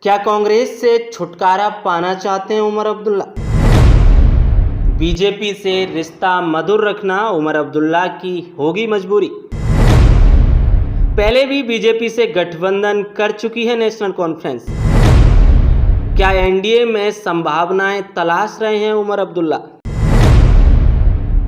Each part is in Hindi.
क्या कांग्रेस से छुटकारा पाना चाहते हैं उमर अब्दुल्ला? बीजेपी से रिश्ता मधुर रखना उमर अब्दुल्ला की होगी मजबूरी। पहले भी बीजेपी से गठबंधन कर चुकी है नेशनल कॉन्फ्रेंस। क्या एनडीए में संभावनाएं तलाश रहे हैं उमर अब्दुल्ला?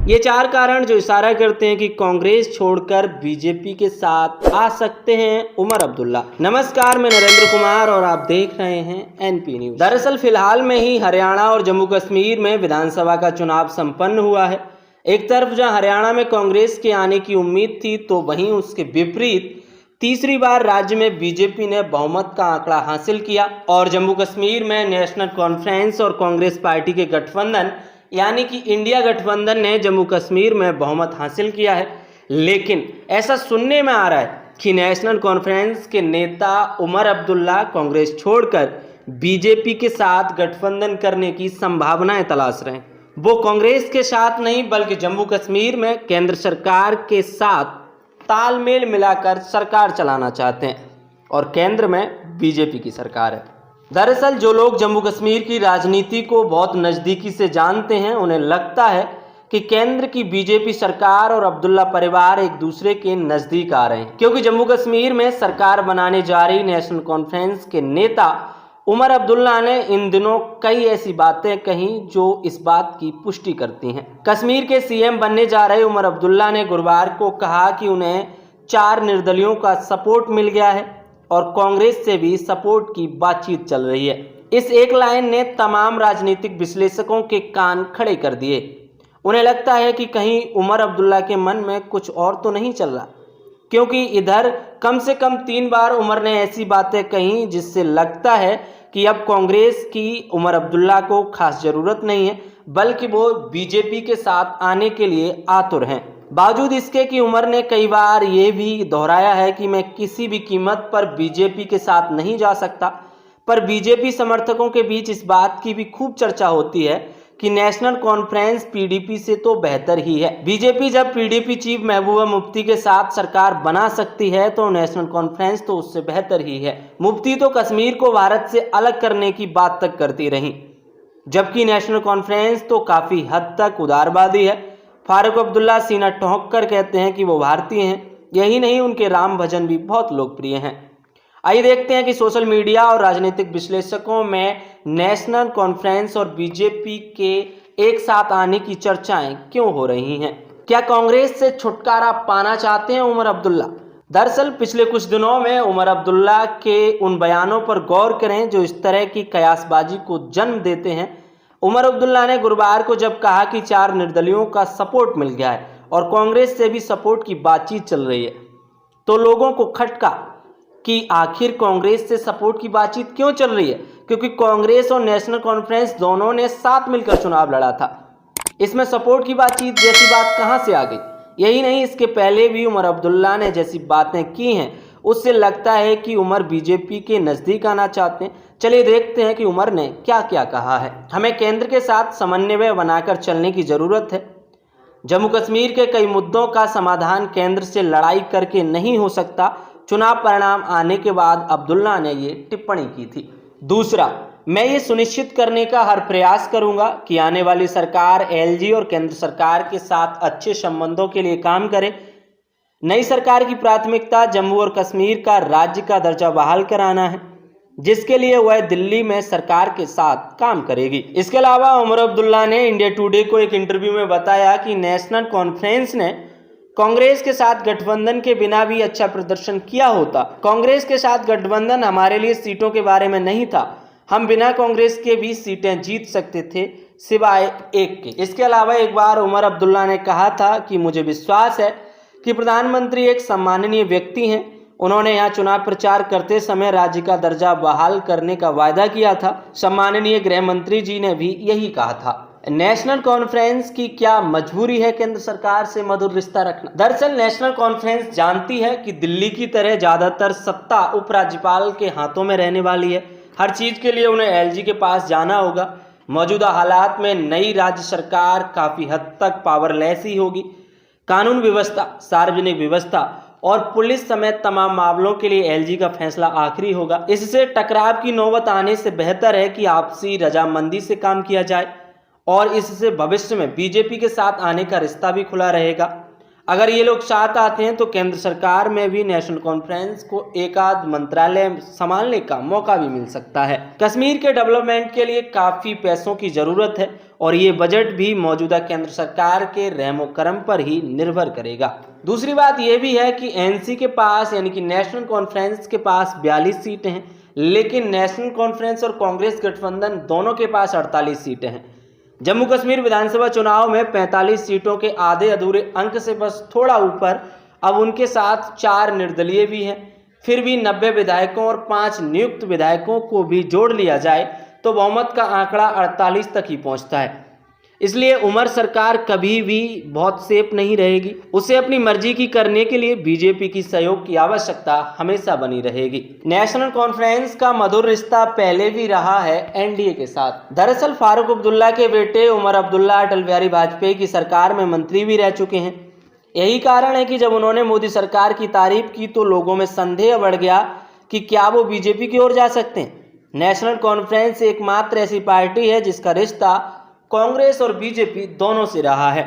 ये चार कारण जो इशारा करते हैं कि कांग्रेस छोड़कर बीजेपी के साथ आ सकते हैं उमर अब्दुल्ला। नमस्कार, मैं नरेंद्र कुमार और आप देख रहे हैं एनपी न्यूज। दरअसल फिलहाल में ही हरियाणा और जम्मू कश्मीर में विधानसभा का चुनाव संपन्न हुआ है। एक तरफ जहां हरियाणा में कांग्रेस के आने की उम्मीद थी, तो वहीं उसके विपरीत तीसरी बार राज्य में बीजेपी ने बहुमत का आंकड़ा हासिल किया और जम्मू कश्मीर में नेशनल कॉन्फ्रेंस और कांग्रेस पार्टी के गठबंधन यानी कि इंडिया गठबंधन ने जम्मू कश्मीर में बहुमत हासिल किया है। लेकिन ऐसा सुनने में आ रहा है कि नेशनल कॉन्फ्रेंस के नेता उमर अब्दुल्ला कांग्रेस छोड़कर बीजेपी के साथ गठबंधन करने की संभावनाएं तलाश रहे हैं। वो कांग्रेस के साथ नहीं बल्कि जम्मू कश्मीर में केंद्र सरकार के साथ तालमेल मिलाकर सरकार चलाना चाहते हैं और केंद्र में बीजेपी की सरकार है। दरअसल जो लोग जम्मू कश्मीर की राजनीति को बहुत नज़दीकी से जानते हैं, उन्हें लगता है कि केंद्र की बीजेपी सरकार और अब्दुल्ला परिवार एक दूसरे के नज़दीक आ रहे हैं, क्योंकि जम्मू कश्मीर में सरकार बनाने जा रही नेशनल कॉन्फ्रेंस के नेता उमर अब्दुल्ला ने इन दिनों कई ऐसी बातें कही जो इस बात की पुष्टि करती हैं। कश्मीर के सीएम बनने जा रहे उमर अब्दुल्ला ने गुरुवार को कहा कि उन्हें 4 निर्दलियों का सपोर्ट मिल गया है और कांग्रेस से भी सपोर्ट की बातचीत चल रही है। इस एक लाइन ने तमाम राजनीतिक विश्लेषकों के कान खड़े कर दिए। उन्हें लगता है कि कहीं उमर अब्दुल्ला के मन में कुछ और तो नहीं चल रहा, क्योंकि इधर कम से कम 3 बार उमर ने ऐसी बातें कही जिससे लगता है कि अब कांग्रेस की उमर अब्दुल्ला को खास जरूरत नहीं है, बल्कि वो बीजेपी के साथ आने के लिए आतुर हैं। बावजूद इसके कि उमर ने कई बार ये भी दोहराया है कि मैं किसी भी कीमत पर बीजेपी के साथ नहीं जा सकता, पर बीजेपी समर्थकों के बीच इस बात की भी खूब चर्चा होती है कि नेशनल कॉन्फ्रेंस पीडीपी से तो बेहतर ही है। बीजेपी जब पीडीपी चीफ महबूबा मुफ्ती के साथ सरकार बना सकती है तो नेशनल कॉन्फ्रेंस तो उससे बेहतर ही है। मुफ्ती तो कश्मीर को भारत से अलग करने की बात तक करती रही, जबकि नेशनल कॉन्फ्रेंस तो काफ़ी हद तक उदारवादी है। फारूक अब्दुल्ला सीना ठोंक कर कहते हैं कि वो भारतीय हैं। यही नहीं, उनके राम भजन भी बहुत लोकप्रिय हैं। आइए देखते हैं कि सोशल मीडिया और राजनीतिक विश्लेषकों में नेशनल कॉन्फ्रेंस और बीजेपी के एक साथ आने की चर्चाएं क्यों हो रही हैं। क्या कांग्रेस से छुटकारा पाना चाहते हैं उमर अब्दुल्ला? दरअसल पिछले कुछ दिनों में उमर अब्दुल्ला के उन बयानों पर गौर करें जो इस तरह की कयासबाजी को जन्म देते हैं। उमर अब्दुल्ला ने गुरुवार को जब कहा कि 4 निर्दलियों का सपोर्ट मिल गया है और कांग्रेस से भी सपोर्ट की बातचीत चल रही है, तो लोगों को खटका कि आखिर कांग्रेस से सपोर्ट की बातचीत क्यों चल रही है, क्योंकि कांग्रेस और नेशनल कॉन्फ्रेंस दोनों ने साथ मिलकर चुनाव लड़ा था। इसमें सपोर्ट की बातचीत जैसी बात कहां से आ गई? यही नहीं, इसके पहले भी उमर अब्दुल्ला ने जैसी बातें की हैं उससे लगता है कि उमर बीजेपी के नज़दीक आना चाहते हैं। चलिए देखते हैं कि उमर ने क्या क्या कहा है। हमें केंद्र के साथ समन्वय बनाकर चलने की ज़रूरत है। जम्मू कश्मीर के कई मुद्दों का समाधान केंद्र से लड़ाई करके नहीं हो सकता। चुनाव परिणाम आने के बाद अब्दुल्ला ने ये टिप्पणी की थी। दूसरा, मैं ये सुनिश्चित करने का हर प्रयास करूंगा कि आने वाली सरकार एलजी और केंद्र सरकार के साथ अच्छे संबंधों के लिए काम करे। नई सरकार की प्राथमिकता जम्मू और कश्मीर का राज्य का दर्जा बहाल कराना है, जिसके लिए वह दिल्ली में सरकार के साथ काम करेगी। इसके अलावा उमर अब्दुल्ला ने इंडिया टुडे को एक इंटरव्यू में बताया कि नेशनल कॉन्फ्रेंस ने कांग्रेस के साथ गठबंधन के बिना भी अच्छा प्रदर्शन किया होता। कांग्रेस के साथ गठबंधन हमारे लिए सीटों के बारे में नहीं था, हम बिना कांग्रेस के भी सीटें जीत सकते थे सिवाय एक के। इसके अलावा एक बार उमर अब्दुल्ला ने कहा था कि मुझे विश्वास है कि प्रधानमंत्री एक सम्माननीय व्यक्ति हैं। उन्होंने यहाँ चुनाव प्रचार करते समय राज्य का दर्जा बहाल करने का वायदा किया था। सम्माननीय गृह मंत्री जी ने भी यही कहा था। नेशनल कॉन्फ्रेंस की क्या मजबूरी है केंद्र सरकार से मधुर रिश्ता रखना? दरअसल नेशनल कॉन्फ्रेंस जानती है कि दिल्ली की तरह ज़्यादातर सत्ता उपराज्यपाल के हाथों में रहने वाली है। हर चीज़ के लिए उन्हें एलजी के पास जाना होगा। मौजूदा हालात में नई राज्य सरकार काफ़ी हद तक पावरलेस ही होगी। कानून व्यवस्था, सार्वजनिक व्यवस्था और पुलिस समेत तमाम मामलों के लिए एलजी का फैसला आखिरी होगा। इससे टकराव की नौबत आने से बेहतर है कि आपसी रजामंदी से काम किया जाए और इससे भविष्य में बीजेपी के साथ आने का रिश्ता भी खुला रहेगा। अगर ये लोग साथ आते हैं तो केंद्र सरकार में भी नेशनल कॉन्फ्रेंस को एक आध मंत्रालय संभालने का मौका भी मिल सकता है। कश्मीर के डेवलपमेंट के लिए काफ़ी पैसों की ज़रूरत है और ये बजट भी मौजूदा केंद्र सरकार के रहमो करम पर ही निर्भर करेगा। दूसरी बात यह भी है कि एनसी के पास यानी कि नेशनल कॉन्फ्रेंस के पास 42 सीटें हैं, लेकिन नेशनल कॉन्फ्रेंस और कांग्रेस गठबंधन दोनों के पास 48 सीटें हैं। जम्मू कश्मीर विधानसभा चुनाव में 45 सीटों के आधे अधूरे अंक से बस थोड़ा ऊपर। अब उनके साथ 4 निर्दलीय भी हैं। फिर भी 90 विधायकों और 5 नियुक्त विधायकों को भी जोड़ लिया जाए तो बहुमत का आंकड़ा 48 तक ही पहुंचता है। इसलिए उमर सरकार कभी भी बहुत सेफ नहीं रहेगी। उसे अपनी मर्जी की करने के लिए बीजेपी की सहयोग की आवश्यकता हमेशा बनी रहेगी। नेशनल कॉन्फ्रेंस का मधुर रिश्ता पहले भी रहा है एनडीए के साथ। दरअसल फारूक अब्दुल्ला के बेटे उमर अब्दुल्ला अटल बिहारी वाजपेयी की सरकार में मंत्री भी रह चुके हैं। यही कारण है कि जब उन्होंने मोदी सरकार की तारीफ की तो लोगों में संदेह बढ़ गया कि क्या वो बीजेपी की ओर जा सकते हैं। नेशनल कॉन्फ्रेंस एकमात्र ऐसी पार्टी है जिसका रिश्ता कांग्रेस और बीजेपी दोनों से रहा है।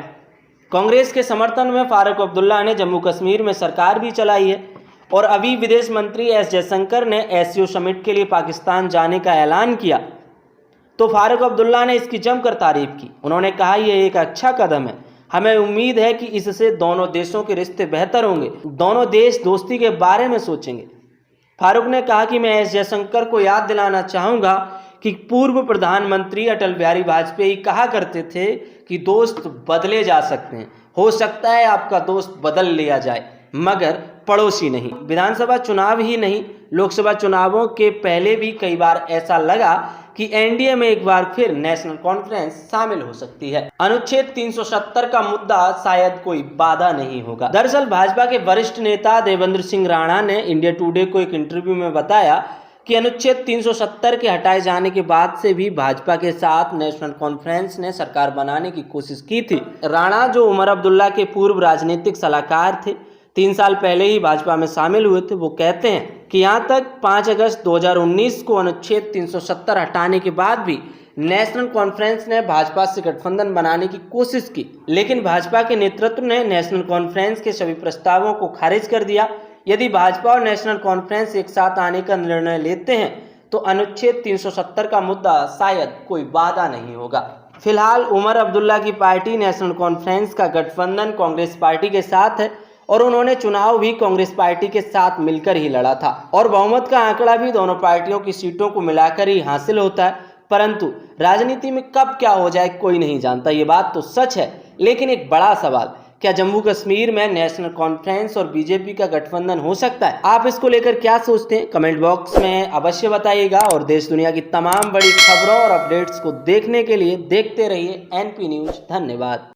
कांग्रेस के समर्थन में फारूक अब्दुल्ला ने जम्मू कश्मीर में सरकार भी चलाई है और अभी विदेश मंत्री एस जयशंकर ने एससीओ समिट के लिए पाकिस्तान जाने का ऐलान किया तो फारूक अब्दुल्ला ने इसकी जमकर तारीफ की। उन्होंने कहा यह एक अच्छा कदम है, हमें उम्मीद है कि इससे दोनों देशों के रिश्ते बेहतर होंगे, दोनों देश दोस्ती के बारे में सोचेंगे। फारूक ने कहा कि मैं एस जयशंकर को याद दिलाना चाहूँगा कि पूर्व प्रधानमंत्री अटल बिहारी वाजपेयी कहा करते थे कि दोस्त बदले जा सकते हैं, हो सकता है आपका दोस्त बदल लिया जाए मगर पड़ोसी नहीं। विधानसभा चुनाव ही नहीं, लोकसभा चुनावों के पहले भी कई बार ऐसा लगा कि एनडीए में एक बार फिर नेशनल कॉन्फ्रेंस शामिल हो सकती है। अनुच्छेद 370 का मुद्दा शायद कोई बाधा नहीं होगा। दरअसल भाजपा के वरिष्ठ नेता देवेंद्र सिंह राणा ने इंडिया टुडे को एक इंटरव्यू में बताया कि अनुच्छेद 370 के हटाए जाने के बाद से भी भाजपा के साथ नेशनल कॉन्फ्रेंस ने सरकार बनाने की कोशिश की थी। राणा जो उमर अब्दुल्ला के पूर्व राजनीतिक सलाहकार थे, 3 साल पहले ही भाजपा में शामिल हुए थे, वो कहते हैं कि यहाँ तक 5 अगस्त 2019 को अनुच्छेद 370 हटाने के बाद भी नेशनल कॉन्फ्रेंस ने भाजपा से गठबंधन बनाने की कोशिश की, लेकिन भाजपा के नेतृत्व ने नेशनल कॉन्फ्रेंस के सभी प्रस्तावों को खारिज कर दिया। यदि भाजपा और नेशनल कॉन्फ्रेंस एक साथ आने का निर्णय लेते हैं तो अनुच्छेद 370 का मुद्दा शायद कोई बाधा नहीं होगा। फिलहाल उमर अब्दुल्ला की पार्टी नेशनल कॉन्फ्रेंस का गठबंधन कांग्रेस पार्टी के साथ है और उन्होंने चुनाव भी कांग्रेस पार्टी के साथ मिलकर ही लड़ा था और बहुमत का आंकड़ा भी दोनों पार्टियों की सीटों को मिलाकर ही हासिल होता है। परंतु राजनीति में कब क्या हो जाए कोई नहीं जानता, ये बात तो सच है। लेकिन एक बड़ा सवाल, क्या जम्मू कश्मीर में नेशनल कॉन्फ्रेंस और बीजेपी का गठबंधन हो सकता है? आप इसको लेकर क्या सोचते हैं? कमेंट बॉक्स में अवश्य बताइएगा और देश दुनिया की तमाम बड़ी खबरों और अपडेट्स को देखने के लिए देखते रहिए एनपी न्यूज। धन्यवाद।